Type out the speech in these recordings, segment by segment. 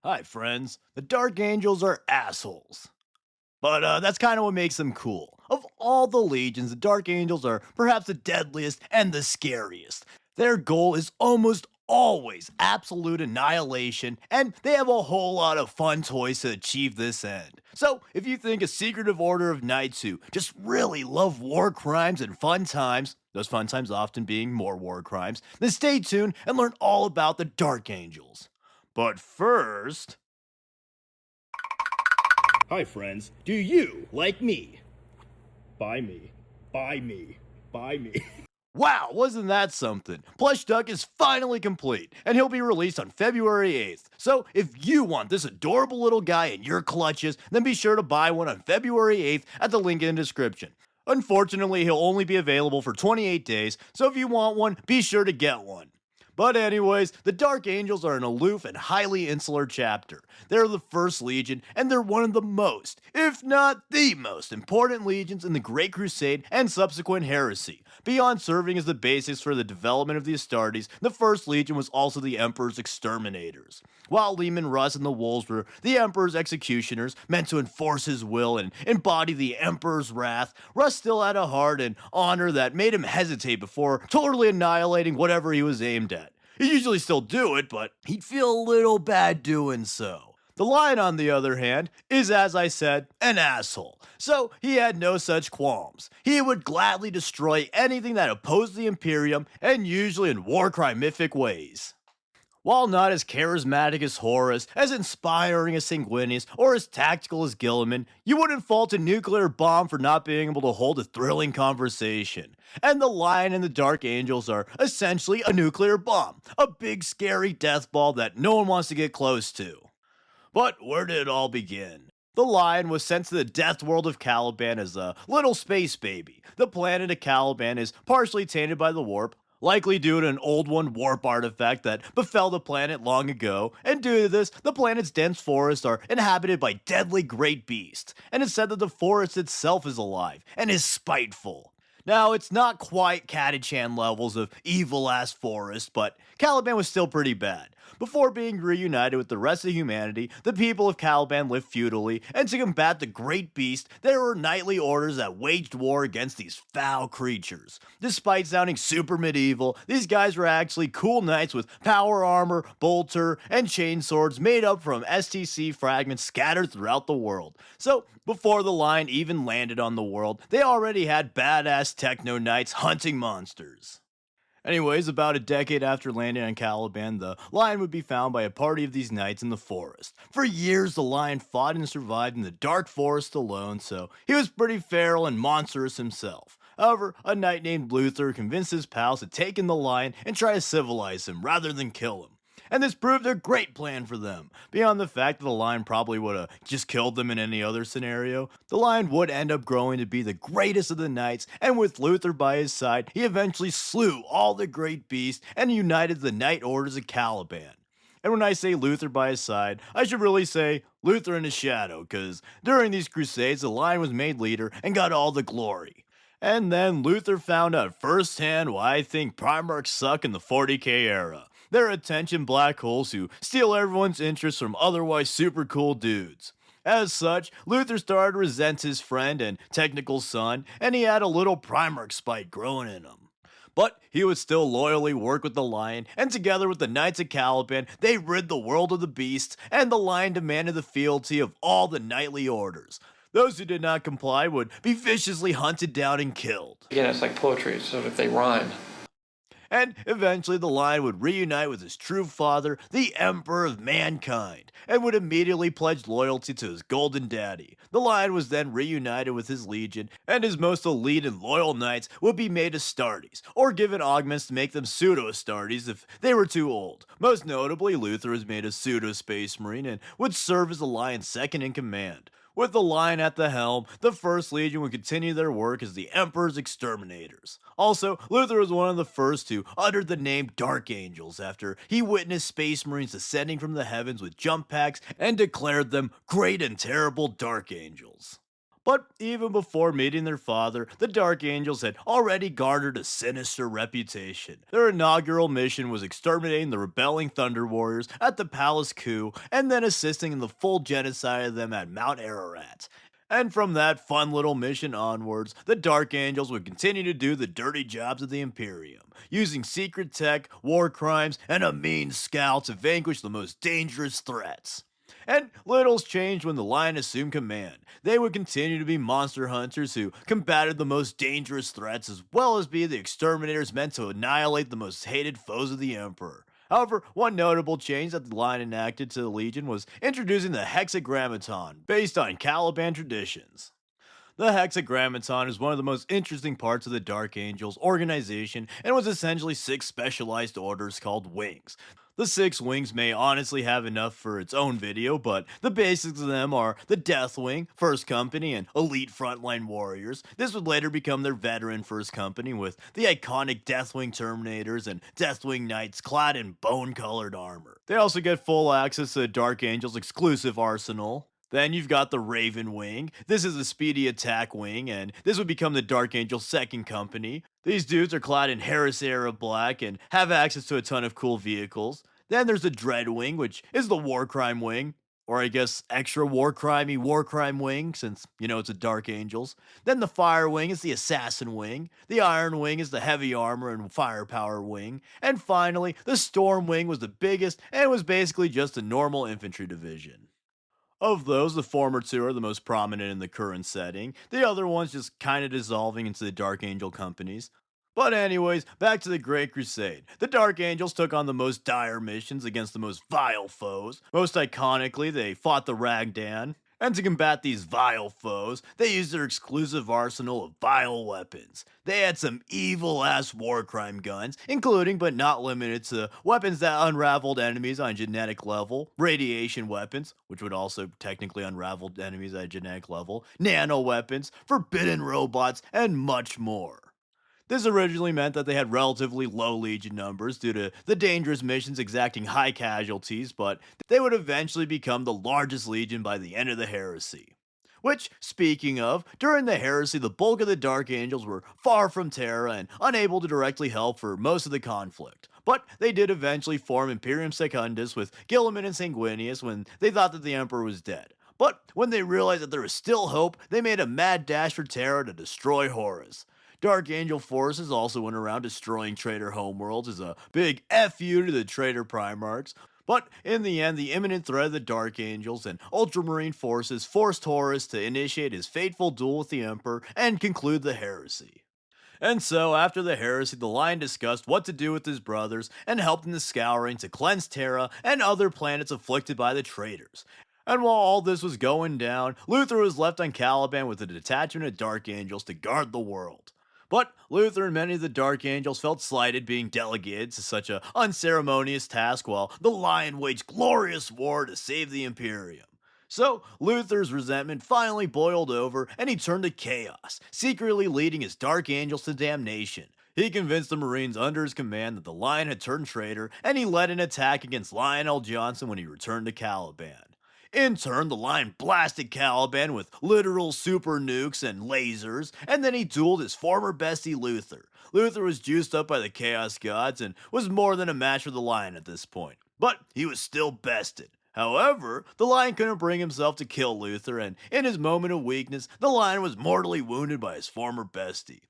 Hi, friends. The Dark Angels are assholes. But that's kind of what makes them cool. Of all the legions, the Dark Angels are perhaps the deadliest and the scariest. Their goal is almost always absolute annihilation, and they have a whole lot of fun toys to achieve this end. So, if you think a secretive order of knights who just really love war crimes and fun times, those fun times often being more war crimes, then stay tuned and learn all about the Dark Angels. But first, hi, friends. Do you, like me, buy me, buy me, buy me? Wow, wasn't that something? Plush Duck is finally complete, and he'll be released on February 8th. So if you want this adorable little guy in your clutches, then be sure to buy one on February 8th at the link in the description. Unfortunately, he'll only be available for 28 days, so if you want one, be sure to get one. But anyways, the Dark Angels are an aloof and highly insular chapter. They're the first legion, and they're one of the most, if not the most, important legions in the Great Crusade and subsequent heresy. Beyond serving as the basis for the development of the Astartes, the first legion was also the Emperor's exterminators. While Leman Russ and the Wolves were the Emperor's executioners, meant to enforce his will and embody the Emperor's wrath, Russ still had a heart and honor that made him hesitate before totally annihilating whatever he was aimed at. He'd usually still do it, but he'd feel a little bad doing so. The Lion, on the other hand, is, as I said, an asshole, so he had no such qualms. He would gladly destroy anything that opposed the Imperium, and usually in war crimific ways. While not as charismatic as Horus, as inspiring as Sanguinius, or as tactical as Gilliman, you wouldn't fault a nuclear bomb for not being able to hold a thrilling conversation. And the Lion and the Dark Angels are essentially a nuclear bomb, a big scary death ball that no one wants to get close to. But where did it all begin? The Lion was sent to the death world of Caliban as a little space baby. The planet of Caliban is partially tainted by the warp, likely due to an old one warp artifact that befell the planet long ago, and due to this, the planet's dense forests are inhabited by deadly great beasts, and it's said that the forest itself is alive and is spiteful. Now, it's not quite Catachan levels of evil-ass forest, but Caliban was still pretty bad. Before being reunited with the rest of humanity, the people of Caliban lived feudally, and to combat the great beast, there were knightly orders that waged war against these foul creatures. Despite sounding super medieval, these guys were actually cool knights with power armor, bolter, and chain swords made up from STC fragments scattered throughout the world. So, before the Lion even landed on the world, they already had badass techno knights hunting monsters. Anyways, about a decade after landing on Caliban, the Lion would be found by a party of these knights in the forest. For years, the Lion fought and survived in the dark forest alone, so he was pretty feral and monstrous himself. However, a knight named Luther convinced his pals to take in the Lion and try to civilize him rather than kill him. And this proved a great plan for them. Beyond the fact that the Lion probably would have just killed them in any other scenario, the Lion would end up growing to be the greatest of the knights, and with Luther by his side, he eventually slew all the great beasts and united the Knight Orders of Caliban. And when I say Luther by his side, I should really say Luther in his shadow, because during these crusades, the Lion was made leader and got all the glory. And then Luther found out firsthand why I think Primarchs suck in the 40k era. They're attention black holes who steal everyone's interest from otherwise super cool dudes. As such, Luther started to resent his friend and technical son, and he had a little Primarch spite growing in him. But he would still loyally work with the Lion, and together with the Knights of Caliban, they rid the world of the beasts, and the Lion demanded the fealty of all the knightly orders. Those who did not comply would be viciously hunted down and killed. Again, it's like poetry, so if they rhyme. And eventually the Lion would reunite with his true father, the Emperor of Mankind, and would immediately pledge loyalty to his golden daddy. The Lion was then reunited with his legion, and his most elite and loyal knights would be made Astartes, or given augments to make them pseudo-Astartes if they were too old. Most notably, Luther was made a pseudo-Space Marine and would serve as the Lion's second in command. With the Lion at the helm, the First Legion would continue their work as the Emperor's exterminators. Also, Luther was one of the first to utter the name Dark Angels after he witnessed Space Marines descending from the heavens with jump packs and declared them great and terrible Dark Angels. But even before meeting their father, the Dark Angels had already garnered a sinister reputation. Their inaugural mission was exterminating the rebelling Thunder Warriors at the Palace Coup and then assisting in the full genocide of them at Mount Ararat. And from that fun little mission onwards, the Dark Angels would continue to do the dirty jobs of the Imperium, using secret tech, war crimes, and a mean scowl to vanquish the most dangerous threats. And little's changed when the Lion assumed command. They would continue to be monster hunters who combated the most dangerous threats as well as be the exterminators meant to annihilate the most hated foes of the Emperor. However, one notable change that the Lion enacted to the Legion was introducing the Hexagrammaton, based on Caliban traditions. The Hexagrammaton is one of the most interesting parts of the Dark Angels organization and was essentially 6 specialized orders called wings. The 6 wings may honestly have enough for its own video, but the basics of them are the Death Wing, First Company, and Elite Frontline Warriors. This would later become their veteran First Company with the iconic Deathwing Terminators and Deathwing Knights clad in bone-colored armor. They also get full access to the Dark Angels' exclusive arsenal. Then you've got the Raven Wing. This is a speedy attack wing, and this would become the Dark Angel's second company. These dudes are clad in Harris era black and have access to a ton of cool vehicles. Then there's the Dread Wing, which is the War Crime Wing. Or I guess extra war crime wing, since, it's a Dark Angels. Then the Fire Wing is the Assassin Wing. The Iron Wing is the Heavy Armor and Firepower Wing. And finally, the Storm Wing was the biggest, and it was basically just a normal infantry division. Of those, the former 2 are the most prominent in the current setting, the other ones just kinda dissolving into the Dark Angel companies. But anyways, back to the Great Crusade. The Dark Angels took on the most dire missions against the most vile foes. Most iconically, they fought the Ragdan. And to combat these vile foes, they used their exclusive arsenal of vile weapons. They had some evil-ass war crime guns, including but not limited to weapons that unraveled enemies on genetic level, radiation weapons, which would also technically unravel enemies at a genetic level, nano weapons, forbidden robots, and much more. This originally meant that they had relatively low legion numbers due to the dangerous missions exacting high casualties, but they would eventually become the largest legion by the end of the heresy. Which, speaking of, during the heresy, the bulk of the Dark Angels were far from Terra and unable to directly help for most of the conflict. But they did eventually form Imperium Secundus with Guilliman and Sanguinius when they thought that the Emperor was dead. But when they realized that there was still hope, they made a mad dash for Terra to destroy Horus. Dark Angel forces also went around destroying traitor homeworlds as a big F you to the traitor Primarchs. But in the end, the imminent threat of the Dark Angels and Ultramarine forces forced Horus to initiate his fateful duel with the Emperor and conclude the heresy. And so, after the heresy, the Lion discussed what to do with his brothers and helped in the scouring to cleanse Terra and other planets afflicted by the traitors. And while all this was going down, Luther was left on Caliban with a detachment of Dark Angels to guard the world. But Luther and many of the Dark Angels felt slighted being delegated to such an unceremonious task while the Lion waged glorious war to save the Imperium. So, Luther's resentment finally boiled over and he turned to chaos, secretly leading his Dark Angels to damnation. He convinced the Marines under his command that the Lion had turned traitor, and he led an attack against Lionel Johnson when he returned to Caliban. In turn, the Lion blasted Caliban with literal super nukes and lasers, and then he dueled his former bestie Luther. Luther was juiced up by the Chaos Gods and was more than a match for the Lion at this point, but he was still bested. However, the Lion couldn't bring himself to kill Luther, and in his moment of weakness, the Lion was mortally wounded by his former bestie.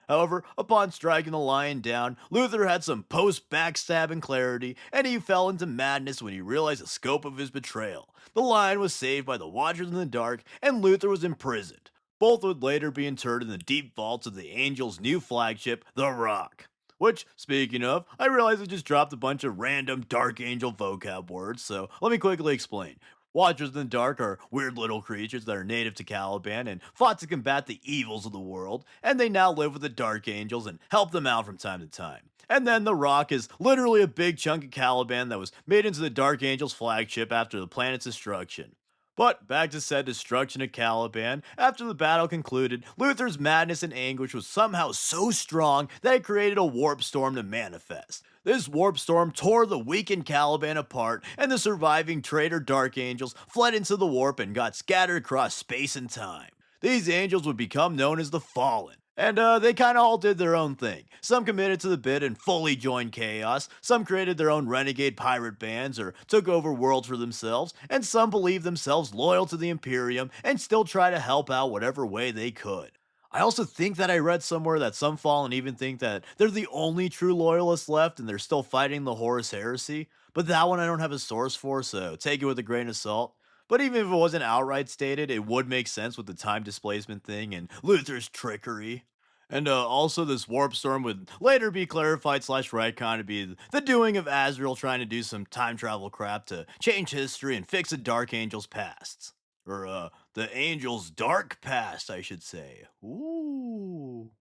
However, upon striking the Lion down, Luther had some post-backstabbing clarity, and he fell into madness when he realized the scope of his betrayal. The Lion was saved by the Watchers in the Dark, and Luther was imprisoned. Both would later be interred in the deep vaults of the Angel's new flagship, the Rock. Which, speaking of, I realized I just dropped a bunch of random Dark Angel vocab words, so let me quickly explain. Watchers in the Dark are weird little creatures that are native to Caliban and fought to combat the evils of the world, and they now live with the Dark Angels and help them out from time to time. And then the Rock is literally a big chunk of Caliban that was made into the Dark Angels flagship after the planet's destruction. But back to said destruction of Caliban, after the battle concluded, Luther's madness and anguish was somehow so strong that it created a warp storm to manifest. This warp storm tore the weakened Caliban apart, and the surviving traitor Dark Angels fled into the warp and got scattered across space and time. these angels would become known as the Fallen. And they kind of all did their own thing. Some committed to the bid and fully joined Chaos, some created their own renegade pirate bands or took over worlds for themselves, and some believed themselves loyal to the Imperium and still try to help out whatever way they could. I also think that I read somewhere that some Fallen even think that they're the only true loyalists left and they're still fighting the Horus Heresy, but that one I don't have a source for, so take it with a grain of salt. But even if it wasn't outright stated, it would make sense with the time displacement thing and Luther's trickery. And also, this warp storm would later be clarified slash retcon to be the doing of Azrael trying to do some time travel crap to change history and fix a Dark Angel's pasts. Or, the Angel's dark past, I should say. Ooh.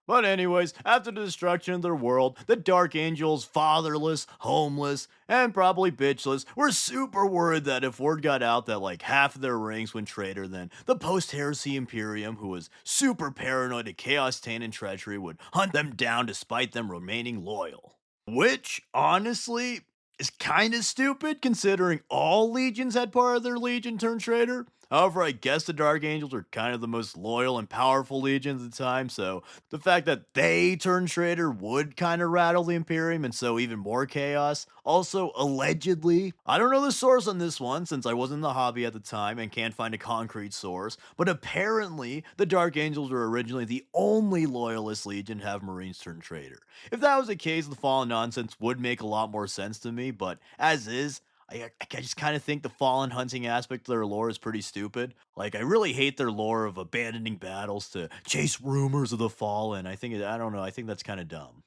But anyways, after the destruction of their world, the Dark Angels, fatherless, homeless, and probably bitchless, were super worried that if word got out that like half of their ranks went traitor, then the post-heresy Imperium, who was super paranoid of chaos, taint, and treachery, would hunt them down despite them remaining loyal. Which, honestly, is kinda stupid considering all legions had part of their legion turn traitor. However, I guess the Dark Angels are kind of the most loyal and powerful legions at the time, so the fact that they turned traitor would kind of rattle the Imperium and so even more chaos. Also, allegedly, I don't know the source on this one since I wasn't in the hobby at the time and can't find a concrete source, but apparently the Dark Angels were originally the only loyalist legion to have Marines turn traitor. If that was the case, the Fallen nonsense would make a lot more sense to me, but as is, I just kind of think the Fallen hunting aspect of their lore is pretty stupid. Like, I really hate their lore of abandoning battles to chase rumors of the Fallen. I don't know, I think that's kind of dumb.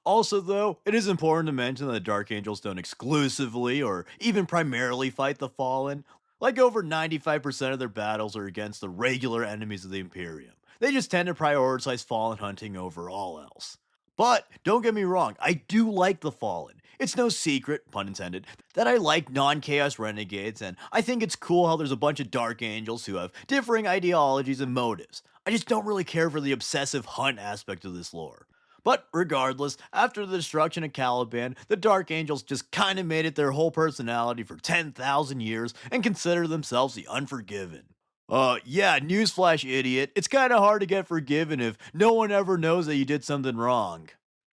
Also, though, it is important to mention that the Dark Angels don't exclusively or even primarily fight the Fallen. Like, over 95% of their battles are against the regular enemies of the Imperium. They just tend to prioritize Fallen hunting over all else. But don't get me wrong, I do like the Fallen. It's no secret, pun intended, that I like non chaos renegades, and I think it's cool how there's a bunch of Dark Angels who have differing ideologies and motives. I just don't really care for the obsessive hunt aspect of this lore. But regardless, after the destruction of Caliban, the Dark Angels just kinda made it their whole personality for 10,000 years and consider themselves the Unforgiven. Yeah, newsflash, idiot. It's kinda hard to get forgiven if no one ever knows that you did something wrong.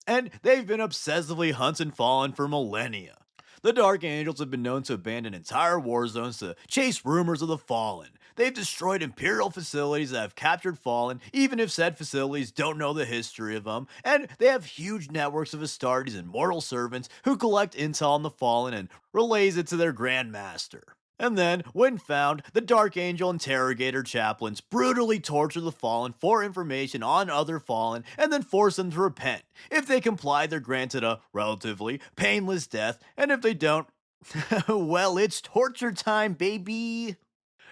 And they've been obsessively hunting Fallen for millennia. The Dark Angels have been known to abandon entire war zones to chase rumors of the Fallen. They've destroyed Imperial facilities that have captured Fallen, even if said facilities don't know the history of them, and they have huge networks of Astartes and mortal servants who collect intel on the Fallen and relays it to their Grand Master. And then, when found, the Dark Angel interrogator chaplains brutally torture the Fallen for information on other Fallen and then force them to repent. If they comply, they're granted a, relatively, painless death, and if they don't, well, it's torture time, baby!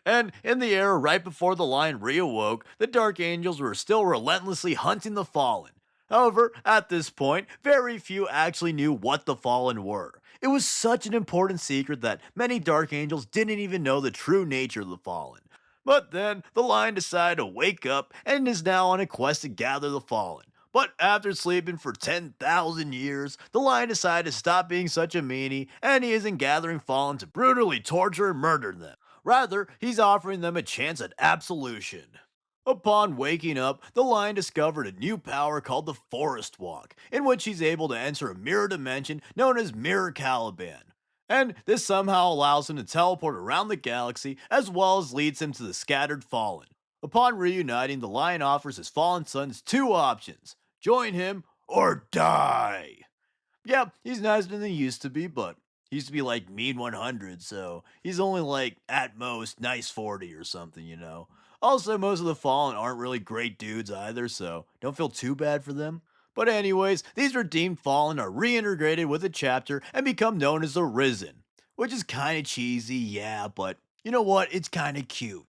And in the era right before the line reawoke, the Dark Angels were still relentlessly hunting the Fallen. However, at this point, very few actually knew what the Fallen were. It was such an important secret that many Dark Angels didn't even know the true nature of the Fallen. But then, the line decided to wake up and is now on a quest to gather the Fallen. But after sleeping for 10,000 years, the Lion decided to stop being such a meanie, and he isn't gathering Fallen to brutally torture and murder them. Rather, he's offering them a chance at absolution. Upon waking up, the Lion discovered a new power called the Forest Walk, in which he's able to enter a mirror dimension known as Mirror Caliban. And this somehow allows him to teleport around the galaxy as well as leads him to the scattered Fallen. Upon reuniting, the Lion offers his fallen sons two options: join him or die. Yeah, he's nicer than he used to be, but he used to be like mean 100, so he's only like at most nice 40 or something, you know. Also, most of the Fallen aren't really great dudes either, so don't feel too bad for them. But anyways, these redeemed Fallen are reintegrated with a chapter and become known as the Risen, which is kinda cheesy, yeah, but you know what, it's kinda cute.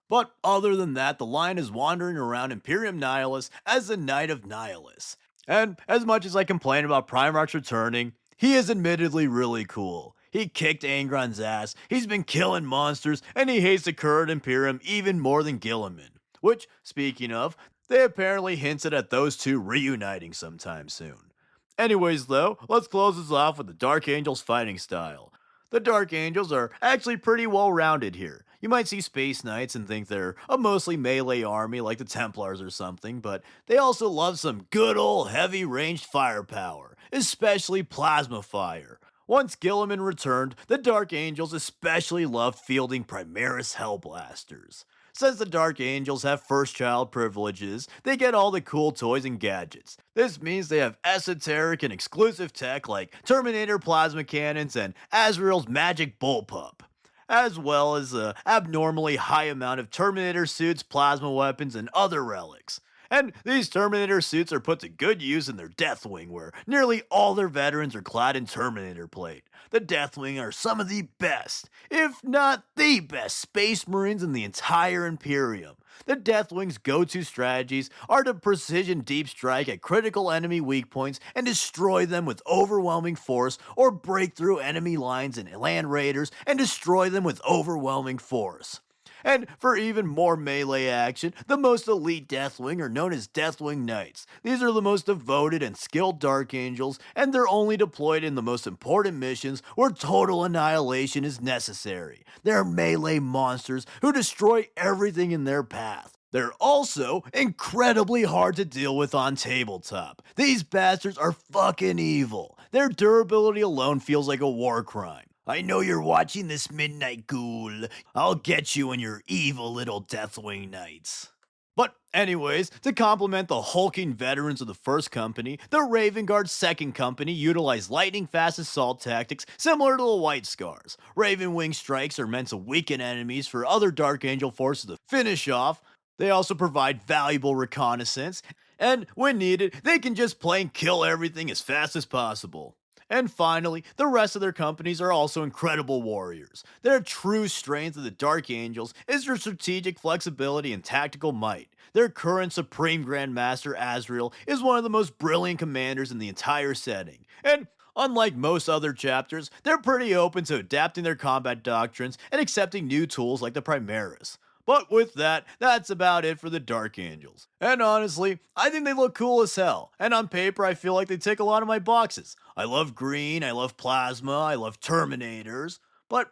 But other than that, the Lion is wandering around Imperium Nihilus as the Knight of Nihilus. And as much as I complain about Primarch's returning, he is admittedly really cool. He kicked Angron's ass, he's been killing monsters, and he hates the current Imperium even more than Gilliman. Which, speaking of, they apparently hinted at those two reuniting sometime soon. Anyways though, let's close this off with the Dark Angels fighting style. The Dark Angels are actually pretty well rounded here. You might see Space Knights and think they're a mostly melee army like the Templars or something, but they also love some good old heavy ranged firepower, especially plasma fire. Once Gilliman returned, the Dark Angels especially loved fielding Primaris Hellblasters. Since the Dark Angels have first child privileges, they get all the cool toys and gadgets. This means they have esoteric and exclusive tech like Terminator plasma cannons and Azrael's magic bullpup, as well as an abnormally high amount of Terminator suits, plasma weapons, and other relics. And these Terminator suits are put to good use in their Deathwing, where nearly all their veterans are clad in Terminator plate. The Deathwing are some of the best, if not the best, Space Marines in the entire Imperium. The Deathwing's go-to strategies are to precision deep strike at critical enemy weak points and destroy them with overwhelming force, or break through enemy lines and land raiders and destroy them with overwhelming force. And for even more melee action, the most elite Deathwing are known as Deathwing Knights. These are the most devoted and skilled Dark Angels, and they're only deployed in the most important missions where total annihilation is necessary. They're melee monsters who destroy everything in their path. They're also incredibly hard to deal with on tabletop. These bastards are fucking evil. Their durability alone feels like a war crime. I know you're watching this, Midnight Ghoul. I'll get you and your evil little Deathwing Knights. But anyways, to complement the hulking veterans of the first company, the Raven Guard's second company utilized lightning-fast assault tactics similar to the White Scars. Raven Wing strikes are meant to weaken enemies for other Dark Angel forces to finish off. They also provide valuable reconnaissance, and when needed, they can just plain kill everything as fast as possible. And finally, the rest of their companies are also incredible warriors. Their true strength of the Dark Angels is their strategic flexibility and tactical might. Their current Supreme Grand Master Azrael is one of the most brilliant commanders in the entire setting. And unlike most other chapters, they're pretty open to adapting their combat doctrines and accepting new tools like the Primaris. But with that, that's about it for the Dark Angels. And honestly, I think they look cool as hell, and on paper I feel like they tick a lot of my boxes. I love green, I love plasma, I love Terminators, but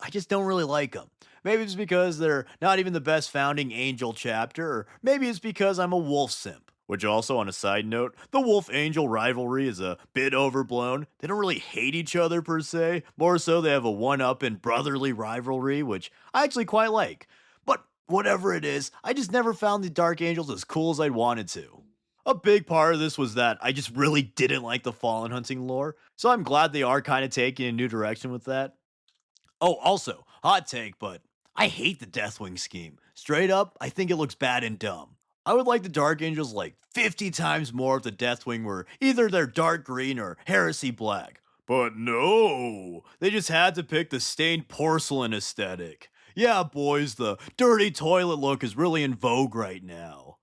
I just don't really like them. Maybe it's because they're not even the best founding angel chapter, or maybe it's because I'm a wolf simp. Which also, on a side note, the wolf-angel rivalry is a bit overblown. They don't really hate each other per se, more so they have a one-up in brotherly rivalry, which I actually quite like. But whatever it is, I just never found the Dark Angels as cool as I'd wanted to. A big part of this was that I just really didn't like the Fallen Hunting lore, so I'm glad they are kind of taking a new direction with that. Oh, also, hot take, but I hate the Deathwing scheme. Straight up, I think it looks bad and dumb. I would like the Dark Angels like 50 times more if the Deathwing were either their dark green or heresy black. But no, they just had to pick the stained porcelain aesthetic. Yeah, boys, the dirty toilet look is really in vogue right now.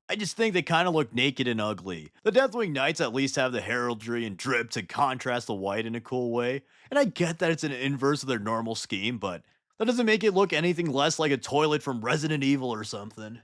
I just think they kind of look naked and ugly. The Deathwing Knights at least have the heraldry and drip to contrast the white in a cool way, and I get that it's an inverse of their normal scheme, but that doesn't make it look anything less like a toilet from Resident Evil or something.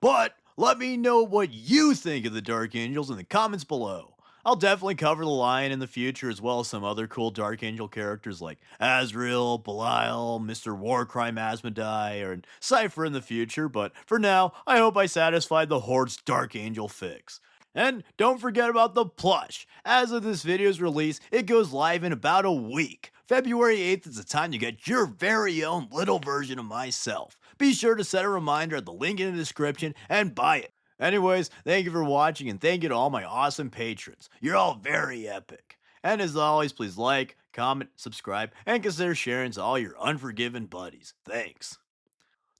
But let me know what you think of the Dark Angels in the comments below. I'll definitely cover the Lion in the future, as well as some other cool Dark Angel characters like Azrael, Belial, Mr. Warcrime Asmodai, or Cypher in the future, but for now, I hope I satisfied the Horde's Dark Angel fix. And don't forget about the plush. As of this video's release, it goes live in about a week. February 8th is the time to get your very own little version of myself. Be sure to set a reminder at the link in the description and buy it. Anyways, thank you for watching, and thank you to all my awesome patrons. You're all very epic. And as always, please like, comment, subscribe, and consider sharing to all your unforgiven buddies. Thanks.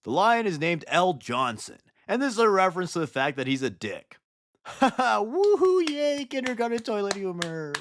The Lion is named L. Johnson, and this is a reference to the fact that he's a dick. Haha, woohoo, yay, kindergarten toilet humor.